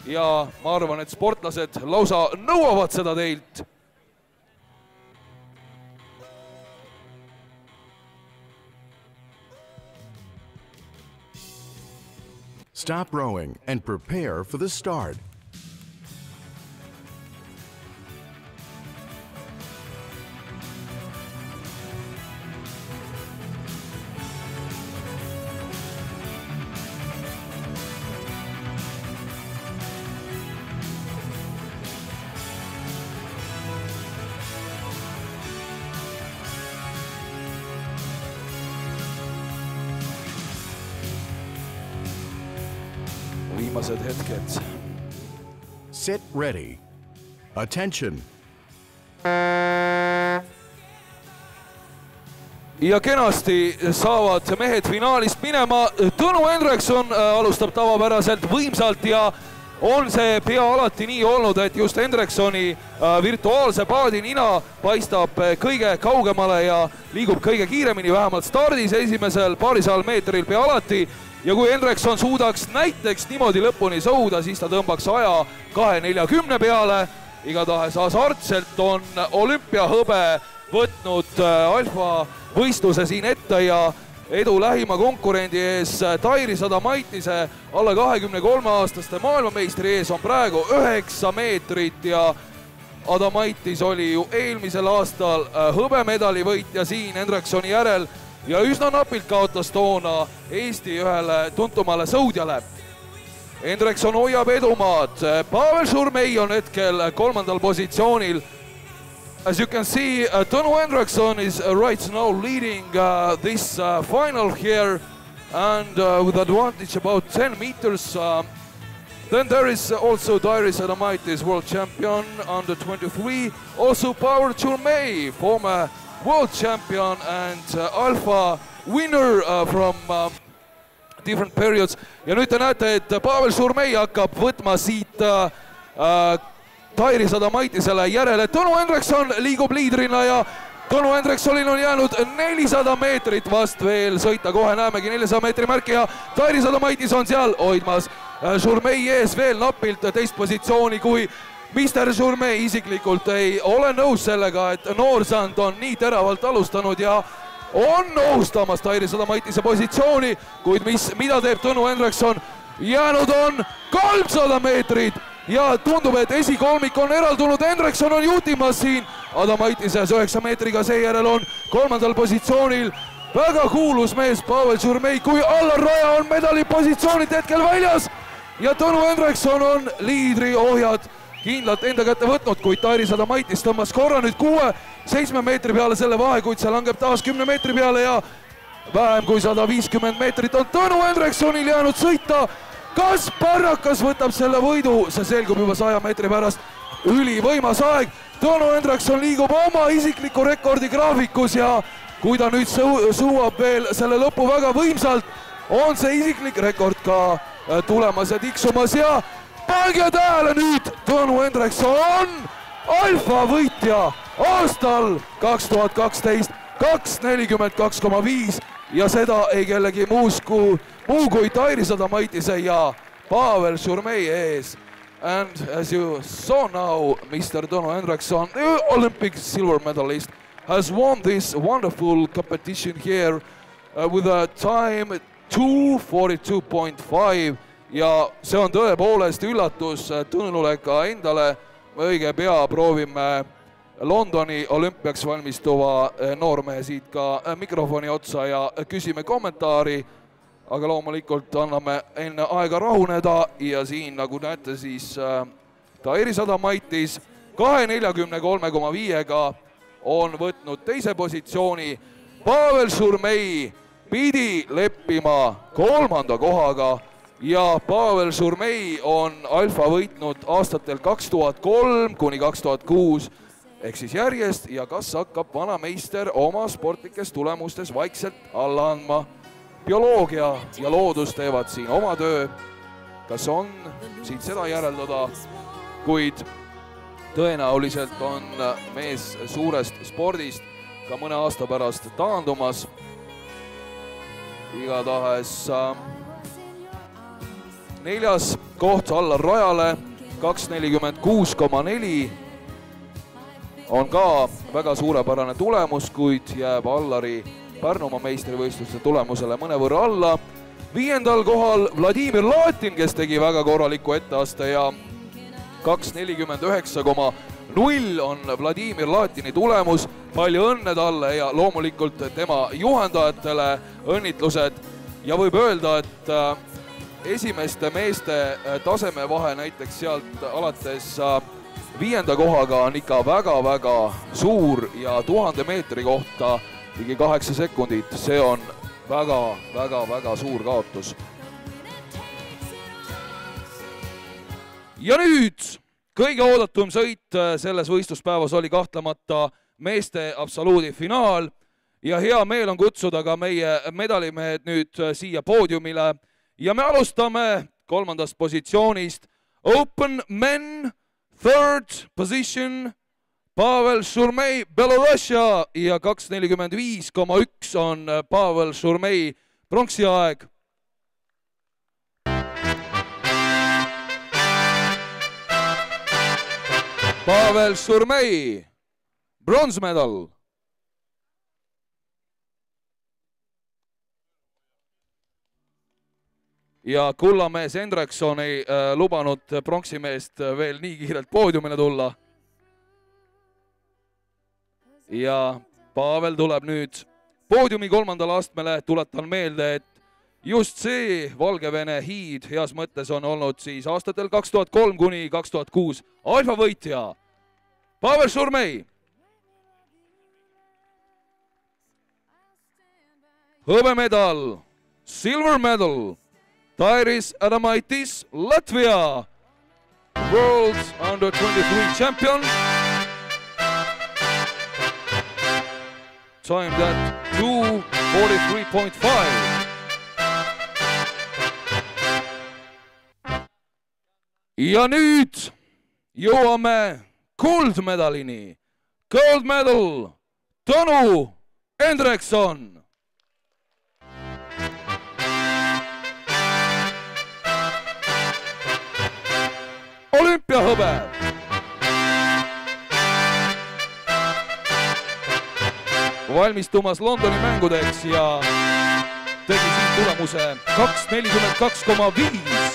ja ma arvan, et sportlased lausa nõuavad seda teilt. Stop rowing and prepare for the start. Viimased hetked. Sit ready. Attention. Ja kenasti saavad mehed finaalist minema. Tõnu Hendrikson alustab tavapäraselt võimsalt ja on see pea alati nii olnud, et just Hendriksoni virtuaalse paadi nina paistab kõige kaugemale ja liigub kõige kiiremini, vähemalt stardis esimesel paarisajal meetril pea alati. Ja kui Hendrikson suudaks näiteks niimoodi lõpuni sõuda, siis ta tõmbaks aja 2.40 peale. Igatahes hasartselt on olümpiahõbe võtnud alfa võistluse siin ette ja edu lähima konkurendi ees Tairi Sadamaitise alla 23-aastaste maailmameistri ees on praegu 9 meetrit ja Adamaitis oli ju eelmisel aastal hõbemedali võitja siin Hendriksoni järel ja üsna napilt kaotas toona Eesti ühele tuntumale sõudjale. Hendrikson hoiab edumaad. Pavel Šurmei on hetkel 3. positsioonil. As you can see, Tõnu Hendrikson is right now leading this final here and with advantage about 10 meters. Then there is also Tairi Sadamaitis, world champion under 23. Also Pavel Šurmei, former world champion and alpha winner from different periods. Ja nüüd te näete, et Pavel Šurmei hakkab võtma siit Tairi Sadamaitisele järele. Tõnu Hendrikson liigub liidrina ja Tõnu Hendriksonil on jäänud 400 meetrit vast veel sõita. Kohe näemegi 400 meetri märki ja Tairi Sadamaitis on seal hoidmas Šurmei ees veel napilt teist positsiooni, kui Mr. Šurmei isiklikult ei ole nõus sellega, et Noorsand on nii teravalt alustanud ja on ohustamas Tairi Sadamaitise positsiooni, kuid mida teeb Tõnu Hendrikson? Jäänud on 300 meetrit ja tundub, et esikolmik on eraldunud. Hendrikson on juhtimas siin Adamaitises 9 meetriga, seejärel on 3. positsioonil väga kuulus mees Pavel Šurmei, kui Allar Raja on medalipositsioonid hetkel väljas ja Tõnu Hendrikson on liidri ohjad kindlalt enda kätte võtnud, kuid Tairi Sadamaitis tõmbas korra nüüd 6-7 meetri peale selle vahe, kuid see langeb taas 10 meetri peale ja vähem kui 150 meetrit on Tõnu Hendriksonil jäänud sõita. Kas Parrakas võtab selle võidu? See selgub juba 100 meetri pärast. Ülivõimas aeg. Tõnu Hendrikson liigub oma isikliku rekordi graafikus ja kui ta nüüd suuab veel selle lõpu väga võimsalt, on see isiklik rekord ka tulemas ja tiksumas ja pange tähele nüüd, Tõnu Hendrikson on alfa võitja aastal 2012, 2.42,5 ja seda ei kellegi muu kui Tairi Sadamaitise ja Pavel Šurmei ees. And as you saw now, Mr. Tõnu Hendrikson, the Olympic silver medalist, has won this wonderful competition here with a time 2:42.5 ja see on tõepoolest üllatus Tõnule ka endale. Õige pea proovime Londoni olümpiaks valmistuva noormehe siit ka mikrofoni otsa ja küsime kommentaari, aga loomulikult anname enne aega rahuneda ja siin, nagu näete, siis Tairi Sadamaitis 2.43,5-ga on võtnud teise positsiooni. Pavel Šurmei pidi leppima 3. kohaga ja Pavel Šurmei on alfa võitnud aastatel 2003 kuni 2006 ehk siis järjest ja kas hakkab vanameister oma sportlikes tulemustes vaikselt alla andma. Bioloogia ja loodus teevad siin oma töö. Kas on siit seda järeldada, kuid tõenäoliselt on mees suurest spordist ka mõne aasta pärast taandumas. Igatahes 4. koht Allar Rajale, 2.46,4 on ka väga suurepärane tulemus, kuid jääb Allari Pärnumaa meistrivõistluste tulemusele mõnevõrra alla. 5. kohal Vladimir Latin, kes tegi väga korraliku etteaste ja 2.49,0 on Vladimir Latini tulemus. Palju õnne talle ja loomulikult tema juhendajatele õnnitlused. Ja võib öelda, et esimeste meeste tasemevahe näiteks sealt alates 5. kohaga on ikka väga-väga suur ja 1000 meetri kohta ligi 8 sekundit. See on väga-väga suur kaotus. Ja nüüd kõige oodatum sõit selles võistluspäevas oli kahtlemata meeste absoluudi finaal ja hea meel on kutsuda ka meie medalimehed nüüd siia poodiumile ja me alustame 3. positsioonist. Open men, 3rd position, Pavel Šurmei, Belorussia ja 2.45,1 on Pavel Šurmei pronksi aeg. Pavel Šurmei, bronze medal. Ja kullamees Hendrikson ei lubanud pronksimeest veel nii kiirelt poodiumile tulla. Ja Pavel tuleb nüüd poodiumi 3. astmele. Tuletan meelde, et just see Valgevene hiid heas mõttes on olnud siis aastatel 2003 kuni 2006 alfa võitja Pavel Šurmei. Hõbemedal, silver medal, Tairis Adamaitis, Latvia, World Under 23 champion. Timed at 2:43.5. Ja nüüd jõuame kuldmedalini. Gold medal, Tõnu Hendrikson. Olümpiahõbe. Valmistumas Londoni mängudeks ja tegi siin tulemuse 2.42,5.